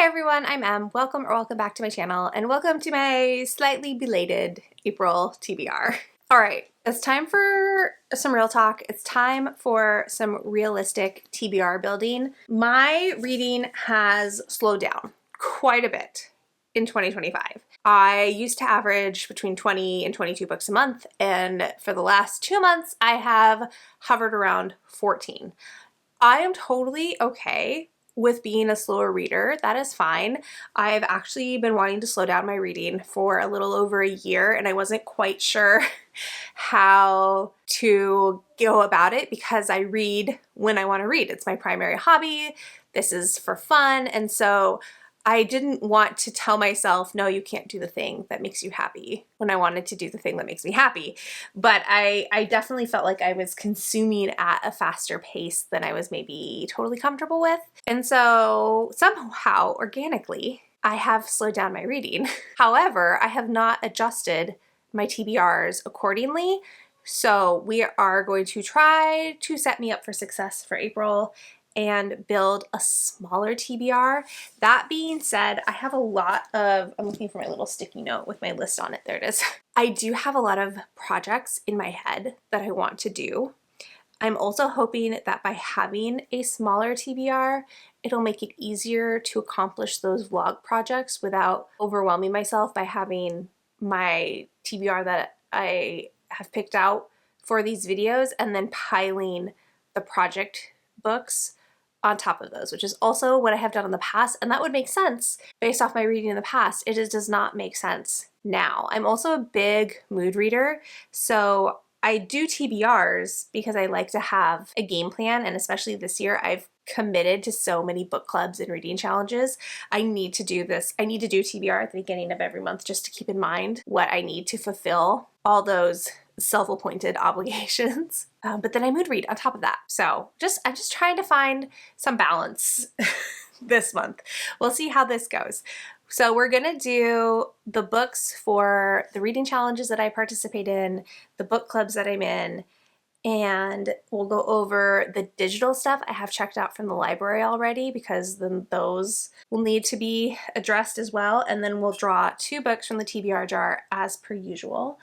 everyone, I'm Em. Welcome back to my channel, and welcome to my slightly belated April TBR. Alright, it's time for some real talk. It's time for some realistic TBR building. My reading has slowed down quite a bit in 2025. I used to average between 20 and 22 books a month, and for the last 2 months I have hovered around 14. I am totally okay with being a slower reader. That is fine. I've actually been wanting to slow down my reading for a little over a year, and I wasn't quite sure how to go about it because I read when I want to read. It's my primary hobby. This is for fun, and so I didn't want to tell myself, no, you can't do the thing that makes you happy, when I wanted to do the thing that makes me happy. But I definitely felt like I was consuming at a faster pace than I was maybe totally comfortable with. And so somehow, organically, I have slowed down my reading. However, I have not adjusted my TBRs accordingly. So we are going to try to set me up for success for April and build a smaller TBR. That being said, I have a lot of, I'm looking for my little sticky note with my list on it. There it is. I do have a lot of projects in my head that I want to do. I'm also hoping that by having a smaller TBR, it'll make it easier to accomplish those vlog projects without overwhelming myself by having my TBR that I have picked out for these videos and then piling the project books on top of those, which is also what I have done in the past, and that would make sense based off my reading in the past. It just does not make sense now. I'm also a big mood reader, so I do TBRs because I like to have a game plan, and especially this year I've committed to so many book clubs and reading challenges. I need to do this. I need to do TBR at the beginning of every month just to keep in mind what I need to fulfill all those self-appointed obligations. But then I mood read on top of that. So I'm just trying to find some balance this month. We'll see how this goes. So we're gonna do the books for the reading challenges that I participate in, the book clubs that I'm in, and we'll go over the digital stuff I have checked out from the library already because then those will need to be addressed as well. And then we'll draw 2 books from the TBR jar as per usual.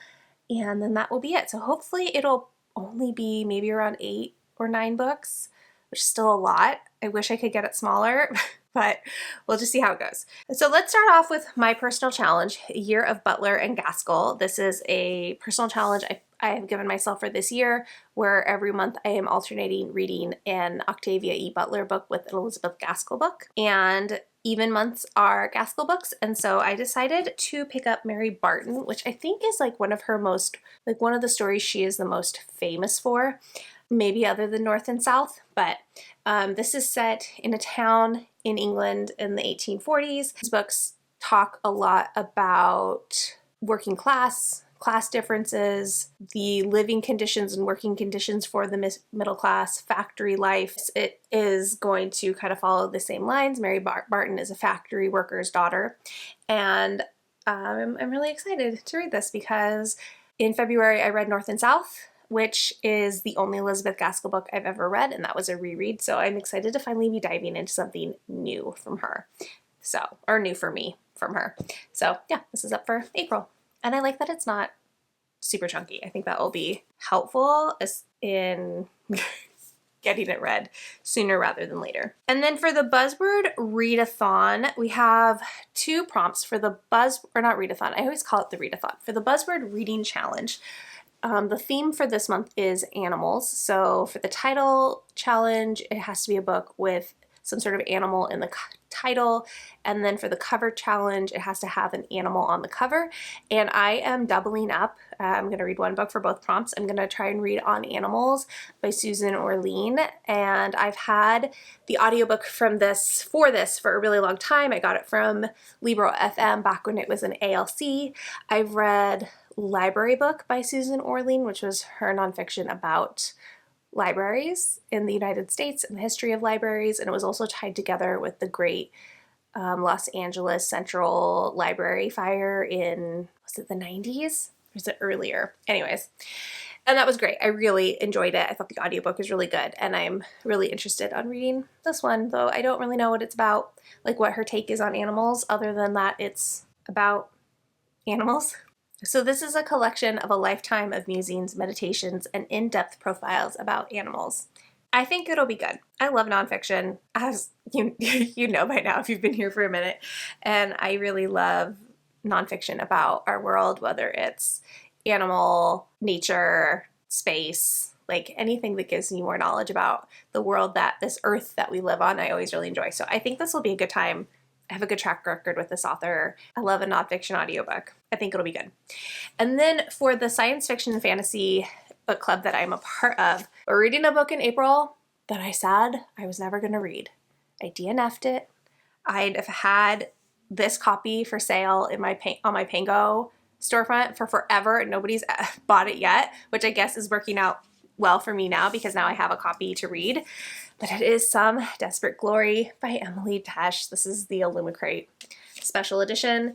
And then that will be it. So hopefully it'll only be maybe around 8 or 9 books, which is still a lot. I wish I could get it smaller, but we'll just see how it goes. So let's start off with my personal challenge, Year of Butler and Gaskell. This is a personal challenge I have given myself for this year, where every month I am alternating reading an Octavia E. Butler book with an Elizabeth Gaskell book. And even months are Gaskell books, and so I decided to pick up Mary Barton, which I think is like one of the stories she is the most famous for, maybe other than North and South, but this is set in a town in England in the 1840s. These books talk a lot about working class differences, the living conditions and working conditions for the middle class, factory life. It is going to kind of follow the same lines. Mary Barton is a factory worker's daughter, and I'm really excited to read this because in February I read North and South, which is the only Elizabeth Gaskell book I've ever read, and that was a reread, so I'm excited to finally be diving into something new from her. Or new for me from her. So yeah, this is up for April. And I like that it's not super chunky. I think that will be helpful in getting it read sooner rather than later. And then for the Buzzword Readathon, we have 2 prompts for the not readathon, I always call it the readathon. For the Buzzword Reading Challenge, the theme for this month is animals. So for the title challenge, it has to be a book with some sort of animal in the title, and then for the cover challenge it has to have an animal on the cover. And I am doubling up. I'm going to read 1 book for both prompts. I'm going to try and read On Animals by Susan Orlean, and I've had the audiobook for this for a really long time. I got it from Libro FM back when it was an ALC. I've read Library Book by Susan Orlean, which was her nonfiction about libraries in the United States and the history of libraries, and it was also tied together with the great Los Angeles Central Library fire in, was it the 90s? Or was it earlier? Anyways, And that was great. I really enjoyed it. I thought the audiobook was really good, and I'm really interested on reading this one, though I don't really know what it's about, like what her take is on animals, other than that it's about animals. So this is a collection of a lifetime of musings, meditations, and in-depth profiles about animals. I think it'll be good. I love nonfiction, as you know by now if you've been here for a minute, and I really love nonfiction about our world, whether it's animal, nature, space, like anything that gives me more knowledge about the world, that this earth that we live on, I always really enjoy. So I think this will be a good time. I have a good track record with this author. I love a nonfiction audiobook. I think it'll be good. And then for the science fiction and fantasy book club that I'm a part of, we're reading a book in April that I said I was never going to read. I DNF'd it. I'd have had this copy for sale in on my Pango storefront for forever, and nobody's bought it yet, which I guess is working out well for me now because now I have a copy to read. But it is Some Desperate Glory by Emily Tesh. This is the Illumicrate special edition.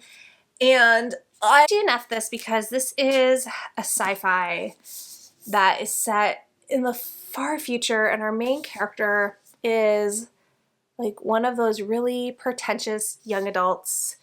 And I DNF'd this because this is a sci-fi that is set in the far future, and our main character is like one of those really pretentious young adults,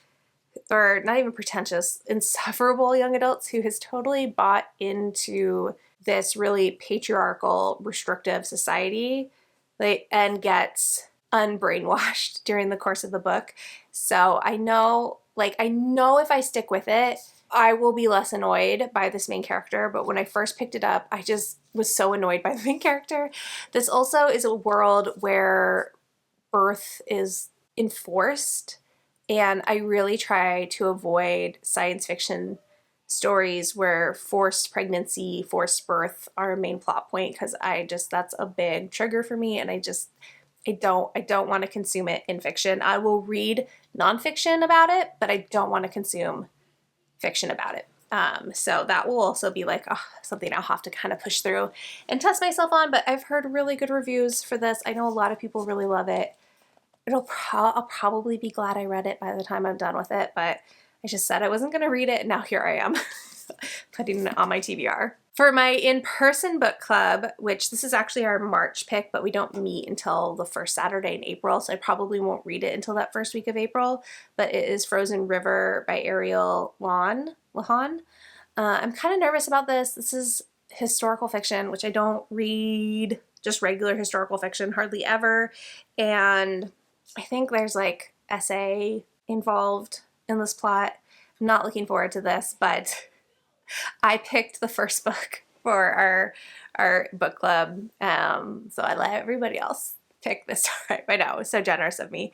or not even pretentious, insufferable young adults who has totally bought into this really patriarchal, restrictive society, like, and gets unbrainwashed during the course of the book. So I know if I stick with it, I will be less annoyed by this main character, but when I first picked it up, I just was so annoyed by the main character. This also is a world where birth is enforced, and I really try to avoid science fiction stories where forced pregnancy, forced birth are a main plot point, because that's a big trigger for me, and I don't want to consume it in fiction. I will read nonfiction about it, but I don't want to consume fiction about it. So that will also be like something I'll have to kind of push through and test myself on, but I've heard really good reviews for this. I know a lot of people really love it. I'll probably be glad I read it by the time I'm done with it, but I just said I wasn't going to read it, and now here I am putting it on my TBR. For my in-person book club, which this is actually our March pick, but we don't meet until the first Saturday in April, so I probably won't read it until that first week of April, but it is Frozen River by Ariel Lahan. I'm kind of nervous about this. This is historical fiction, which I don't read just regular historical fiction hardly ever, and I think there's like essay involved in this plot. I'm not looking forward to this, but I picked the first book for our book club, so I let everybody else pick this time. I know, it was so generous of me.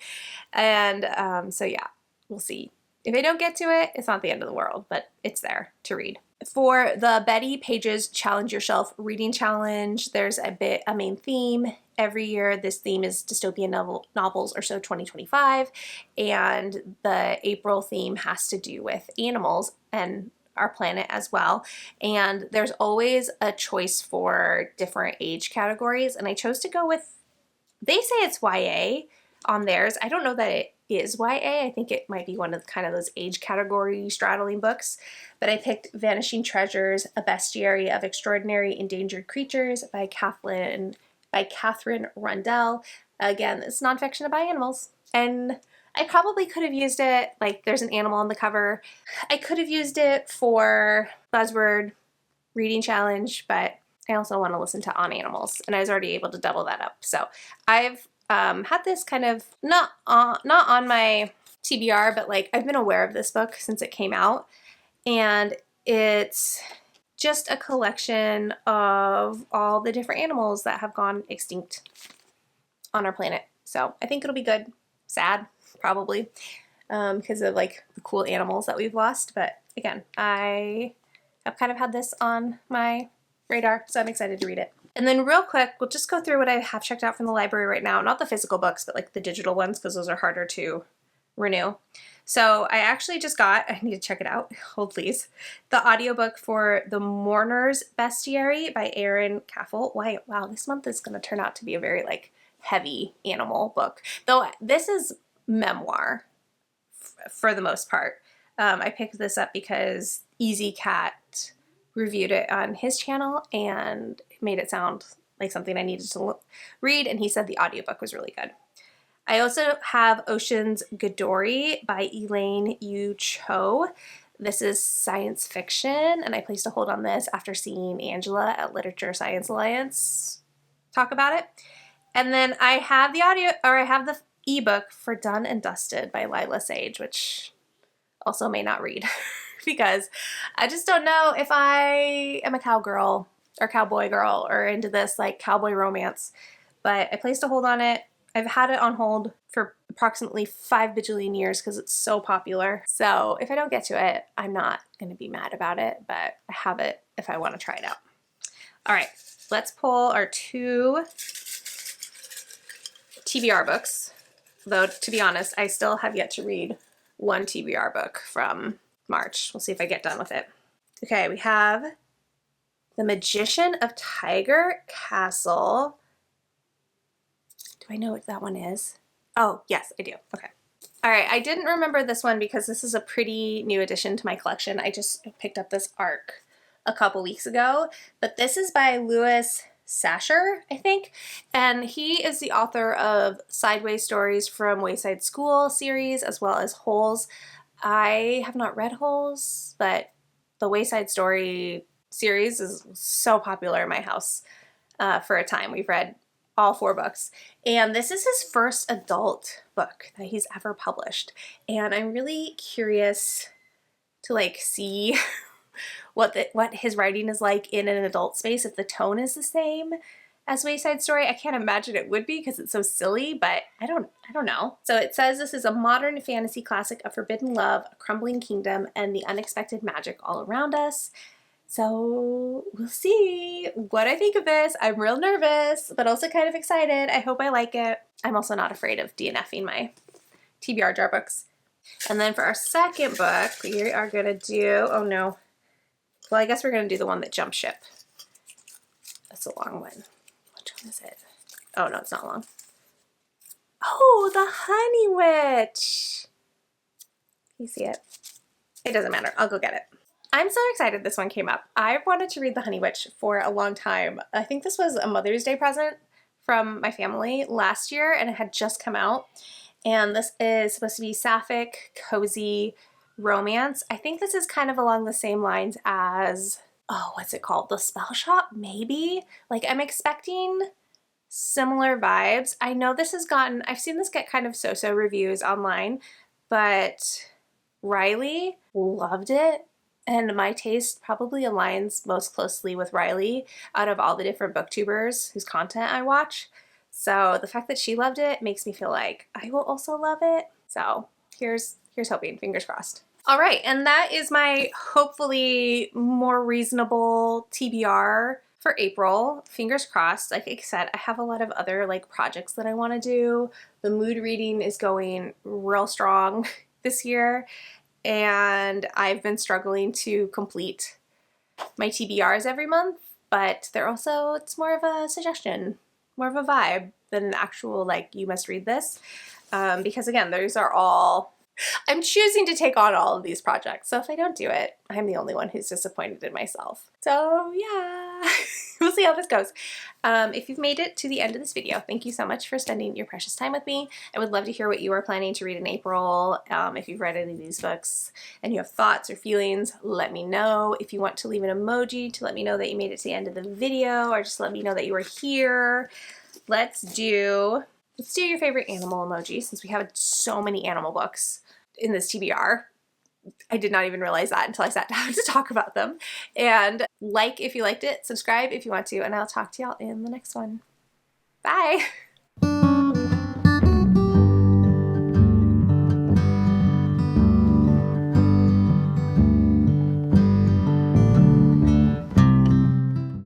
And so yeah, we'll see. If I don't get to it, it's not the end of the world, but it's there to read. For the Betty Pages Challenge Yourself Reading Challenge, there's a main theme every year. This theme is dystopian novels or so 2025, and the April theme has to do with animals and our planet as well. And there's always a choice for different age categories, and I chose to go with, they say it's YA on theirs. I don't know that it is YA. I think it might be one of kind of those age category straddling books, but I picked Vanishing Treasures, A Bestiary of Extraordinary Endangered Creatures by Catherine Rundell. Again, it's nonfiction about animals, and I probably could have used it, like there's an animal on the cover. I could have used it for buzzword reading challenge, but I also want to listen to On Animals, and I was already able to double that up. So I've had this kind of not on my TBR, but like I've been aware of this book since it came out, and it's just a collection of all the different animals that have gone extinct on our planet. So I think it'll be good. Sad, probably, because of like the cool animals that we've lost. But again, I have kind of had this on my radar, so I'm excited to read it. And then real quick, we'll just go through what I have checked out from the library right now. Not the physical books, but like the digital ones, because those are harder to renew. So I actually just got, I need to check it out, hold please, the audiobook for The Mourner's Bestiary by Erin Caffel. Wow, this month is going to turn out to be a very like heavy animal book. Though this is memoir for the most part. I picked this up because Easy Cat reviewed it on his channel and made it sound like something I needed to read, and he said the audiobook was really good. I also have Ocean's Godori by Elaine Yu Cho. This is science fiction, and I placed a hold on this after seeing Angela at Literature Science Alliance talk about it. And then I have the ebook for Done and Dusted by Lila Sage, which also may not read because I just don't know if I am a cowgirl or cowboy girl or into this like cowboy romance. But I placed a hold on it. I've had it on hold for approximately 5 bajillion years because it's so popular. So if I don't get to it, I'm not going to be mad about it, but I have it if I want to try it out. All right, let's pull our 2 TBR books. Though, to be honest, I still have yet to read 1 TBR book from March. We'll see if I get done with it. Okay, we have The Magician of Tiger Castle. Do I know what that one is? Oh, yes, I do. Okay. All right, I didn't remember this one because this is a pretty new addition to my collection. I just picked up this ARC a couple weeks ago, but this is by Louis Sasher, I think, and he is the author of Sideways Stories from Wayside School series as well as Holes. I have not read Holes, but the Wayside Story series is so popular in my house for a time. We've read all 4 books, and this is his first adult book that he's ever published, and I'm really curious to like see what his writing is like in an adult space, if the tone is the same as Wayside Story. I can't imagine it would be because it's so silly, but I don't know. So it says this is a modern fantasy classic of forbidden love, a crumbling kingdom, and the unexpected magic all around us. So we'll see what I think of this. I'm real nervous, but also kind of excited. I hope I like it. I'm also not afraid of DNFing my TBR jar books. And then for our second book, we are going to do, oh no. Well, I guess we're going to do the one that jumped ship. That's a long one. Which one is it? Oh no, it's not long. Oh, the Honey Witch. Can you see it? It doesn't matter. I'll go get it. I'm so excited this one came up. I've wanted to read The Honey Witch for a long time. I think this was a Mother's Day present from my family last year, and it had just come out. And this is supposed to be sapphic, cozy romance. I think this is kind of along the same lines as, oh, what's it called? The Spell Shop, maybe? Like, I'm expecting similar vibes. I know this has gotten, I've seen this get kind of so-so reviews online, but Riley loved it. And my taste probably aligns most closely with Riley out of all the different booktubers whose content I watch. So the fact that she loved it makes me feel like I will also love it. So here's hoping, fingers crossed. All right, and that is my hopefully more reasonable TBR for April. Fingers crossed. Like I said, I have a lot of other like projects that I want to do. The mood reading is going real strong this year, and I've been struggling to complete my TBRs every month, but they're also, it's more of a suggestion, more of a vibe than an actual like you must read this, because again, those are all, I'm choosing to take on all of these projects, so if I don't do it, I'm the only one who's disappointed in myself. So yeah, we'll see how this goes. If you've made it to the end of this video, thank you so much for spending your precious time with me. I would love to hear what you are planning to read in April. If you've read any of these books and you have thoughts or feelings, let me know. If you want to leave an emoji to let me know that you made it to the end of the video, or just let me know that you were here. Let's do your favorite animal emoji, since we have so many animal books in this TBR. I did not even realize that until I sat down to talk about them. And like if you liked it, subscribe if you want to, and I'll talk to y'all in the next one. Bye!